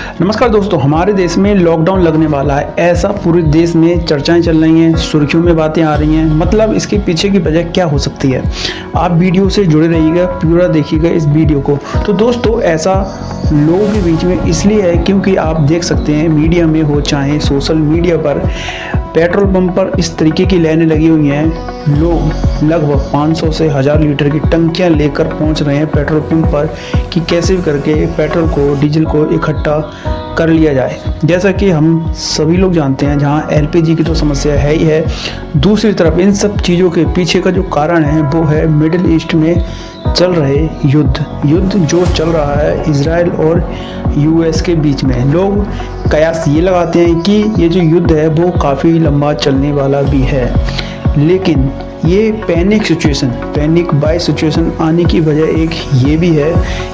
नमस्कार दोस्तों, हमारे देश में लॉकडाउन लगने वाला है, ऐसा पूरे देश में चर्चाएं चल रही हैं, सुर्खियों में बातें आ रही हैं। मतलब इसके पीछे की वजह क्या हो सकती है? आप वीडियो से जुड़े रहिएगा, पूरा देखिएगा इस वीडियो को। तो दोस्तों, ऐसा लोगों के बीच में इसलिए है क्योंकि आप देख सकते हैं मीडिया में हो चाहे सोशल मीडिया पर, पेट्रोल पंप पर इस तरीके की लाइनें लगी हुई हैं। लोग लगभग 500 से 1000 लीटर की टंकियां लेकर पहुंच रहे हैं पेट्रोल पंप पर कि कैसे भी करके पेट्रोल को, डीजल को इकट्ठा कर लिया जाए। जैसा कि हम सभी लोग जानते हैं, जहां एलपीजी की तो समस्या है ही है, दूसरी तरफ इन सब चीज़ों के पीछे का जो कारण है वो है मिडिल ईस्ट में चल रहे युद्ध जो चल रहा है इजराइल और यूएस के बीच में। लोग कयास ये लगाते हैं कि ये जो युद्ध है वो काफ़ी लंबा चलने वाला भी है, लेकिन ये पैनिक बाय सिचुएशन आने की वजह एक ये भी है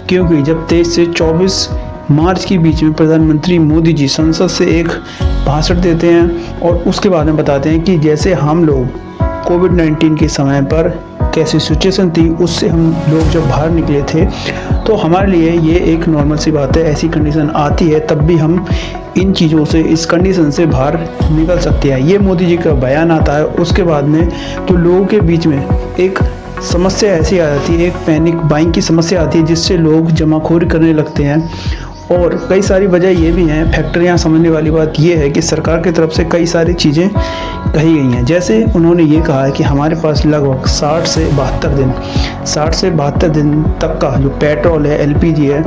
क्योंकि जब 23 से 24 मार्च के बीच में प्रधानमंत्री मोदी जी संसद से एक भाषण देते हैं और उसके बाद में बताते हैं कि जैसे हम लोग कोविड-19 के समय पर कैसी सिचुएशन थी, उससे हम लोग जब बाहर निकले थे तो हमारे लिए ये एक नॉर्मल सी बात है। ऐसी कंडीशन आती है तब भी हम इन चीज़ों से, इस कंडीशन से बाहर निकल सकते हैं। ये मोदी जी का बयान आता है। उसके बाद में तो लोगों के बीच में एक समस्या ऐसी आ जाती है, एक पैनिक बाइंग की समस्या आती है जिससे लोग जमाखोरी करने लगते हैं। और कई सारी वजह ये भी हैं। फैक्टरियाँ समझने वाली बात ये है कि सरकार की तरफ से कई सारी चीज़ें कही गई हैं। जैसे उन्होंने ये कहा है कि हमारे पास लगभग 60 से 72 दिन तक का जो पेट्रोल है, एलपीजी है,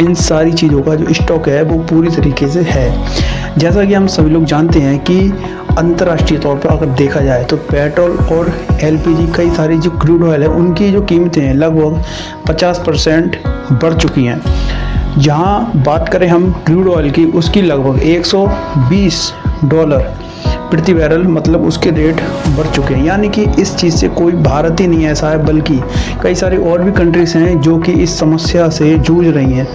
इन सारी चीज़ों का जो स्टॉक है वो पूरी तरीके से है। जैसा कि हम सभी लोग जानते हैं कि अंतर्राष्ट्रीय तौर पर अगर देखा जाए तो पेट्रोल और एलपीजी, कई सारी जो क्रूड ऑयल है, उनकी जो कीमतें हैं लगभग 50% बढ़ चुकी हैं। जहां बात करें हम क्रूड ऑयल की, उसकी लगभग $120 प्रति बैरल, मतलब उसके रेट बढ़ चुके हैं। यानी कि इस चीज़ से कोई भारत ही नहीं ऐसा है, बल्कि कई सारी और भी कंट्रीज़ हैं जो कि इस समस्या से जूझ रही हैं।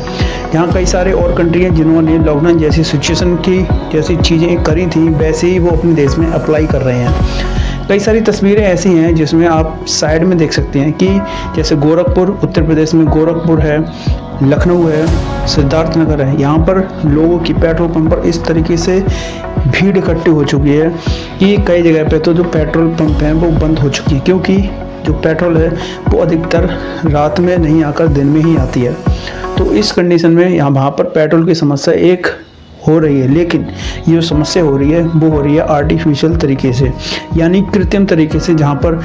यहाँ कई सारे और कंट्री हैं जिन्होंने लॉकडाउन जैसी सिचुएशन की जैसी चीज़ें करी थी, वैसे ही वो अपने देश में अप्लाई कर रहे हैं। कई सारी तस्वीरें ऐसी हैं जिसमें आप साइड में देख सकते हैं कि जैसे गोरखपुर, उत्तर प्रदेश में गोरखपुर है, लखनऊ है, सिद्धार्थनगर है। यहाँ पर लोगों की पेट्रोल पंप पर इस तरीके से भीड़ इकट्ठी हो चुकी है कि कई जगह पे तो जो पेट्रोल पंप हैं वो बंद हो चुकी है, क्योंकि जो पेट्रोल है वो अधिकतर रात में नहीं आकर दिन में ही आती है। तो इस कंडीशन में वहाँ पर पेट्रोल की समस्या एक हो रही है, लेकिन ये जो समस्या हो रही है वो हो रही है आर्टिफिशियल तरीके से, यानी कृत्रिम तरीके से। जहाँ पर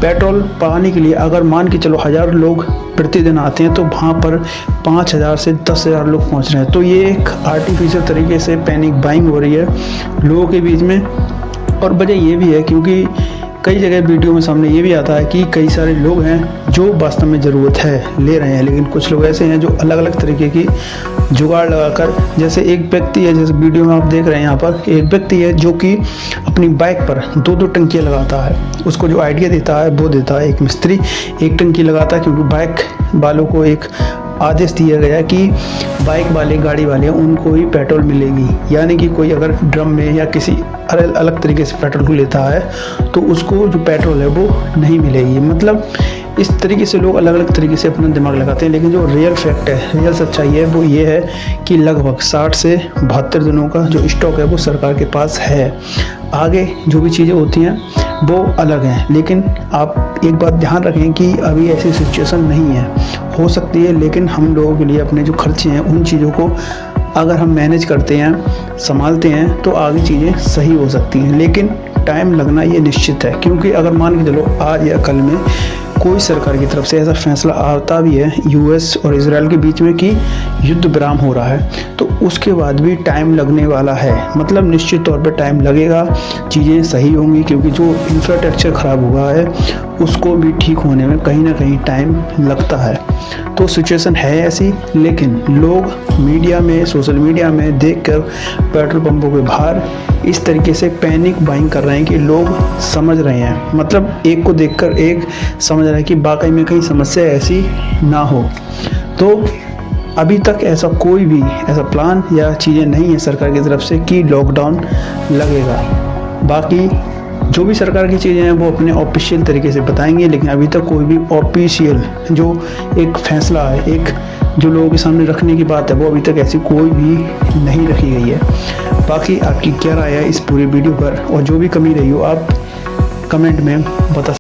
पेट्रोल पाने के लिए अगर मान के चलो 1000 लोग प्रतिदिन आते हैं तो वहाँ पर 5000 से 10000 लोग पहुँच रहे हैं। तो ये एक आर्टिफिशियल तरीके से पैनिक बाइंग हो रही है लोगों के बीच में। और वजह ये भी है क्योंकि कई जगह वीडियो में सामने ये भी आता है कि कई सारे लोग हैं जो वास्तव में ज़रूरत है ले रहे हैं, लेकिन कुछ लोग ऐसे हैं जो अलग अलग तरीके की जुगाड़ लगाकर, जैसे एक व्यक्ति है, जैसे वीडियो में आप देख रहे हैं यहाँ पर एक व्यक्ति है जो कि अपनी बाइक पर 2-2 टंकियाँ लगाता है। उसको जो आइडिया देता है वो देता है एक मिस्त्री, एक टंकी लगाता है, क्योंकि बाइक वालों को एक आदेश दिया गया कि बाइक वाले, गाड़ी वाले, उनको ही पेट्रोल मिलेगी। यानी कि कोई अगर ड्रम में या किसी अलग तरीके से पेट्रोल लेता है तो उसको जो पेट्रोल है वो नहीं मिलेगी। मतलब इस तरीके से लोग अलग अलग तरीके से अपना दिमाग लगाते हैं, लेकिन जो रियल फैक्ट है, रियल सच्चाई है वो ये है कि लगभग 60 से 72 दिनों का जो स्टॉक है वो सरकार के पास है। आगे जो भी चीज़ें होती हैं वो अलग हैं, लेकिन आप एक बात ध्यान रखें कि अभी ऐसी सिचुएशन नहीं है। हो सकती है, लेकिन हम लोगों के लिए अपने जो खर्चे हैं उन चीज़ों को अगर हम मैनेज करते हैं, संभालते हैं, तो आगे चीज़ें सही हो सकती हैं। लेकिन टाइम लगना ये निश्चित है, क्योंकि अगर मान के चलो आज या कल में कोई सरकार की तरफ से ऐसा फैसला आता भी है यूएस और इजराइल के बीच में कि युद्ध विराम हो रहा है, तो उसके बाद भी टाइम लगने वाला है। मतलब निश्चित तौर पे टाइम लगेगा, चीज़ें सही होंगी, क्योंकि जो इंफ्रास्ट्रक्चर ख़राब हुआ है उसको भी ठीक होने में कहीं ना कहीं टाइम लगता है। तो सिचुएशन है ऐसी, लेकिन लोग मीडिया में, सोशल मीडिया में देखकर पेट्रोल पंपों के बाहर इस तरीके से पैनिक बाइंग कर रहे हैं कि लोग समझ रहे हैं, मतलब एक को देखकर एक समझ रहा है कि वाकई में कहीं समस्या ऐसी ना हो। तो अभी तक ऐसा कोई भी ऐसा प्लान या चीज़ें नहीं है सरकार की तरफ से कि लॉकडाउन लगेगा। बाकी जो भी सरकार की चीज़ें हैं वो अपने ऑफिशियल तरीके से बताएंगे, लेकिन अभी तक कोई भी ऑफिशियल जो एक फैसला है, एक जो लोगों के सामने रखने की बात है वो अभी तक ऐसी कोई भी नहीं रखी गई है। बाकी आपकी क्या राय है इस पूरे वीडियो पर, और जो भी कमी रही हो आप कमेंट में बता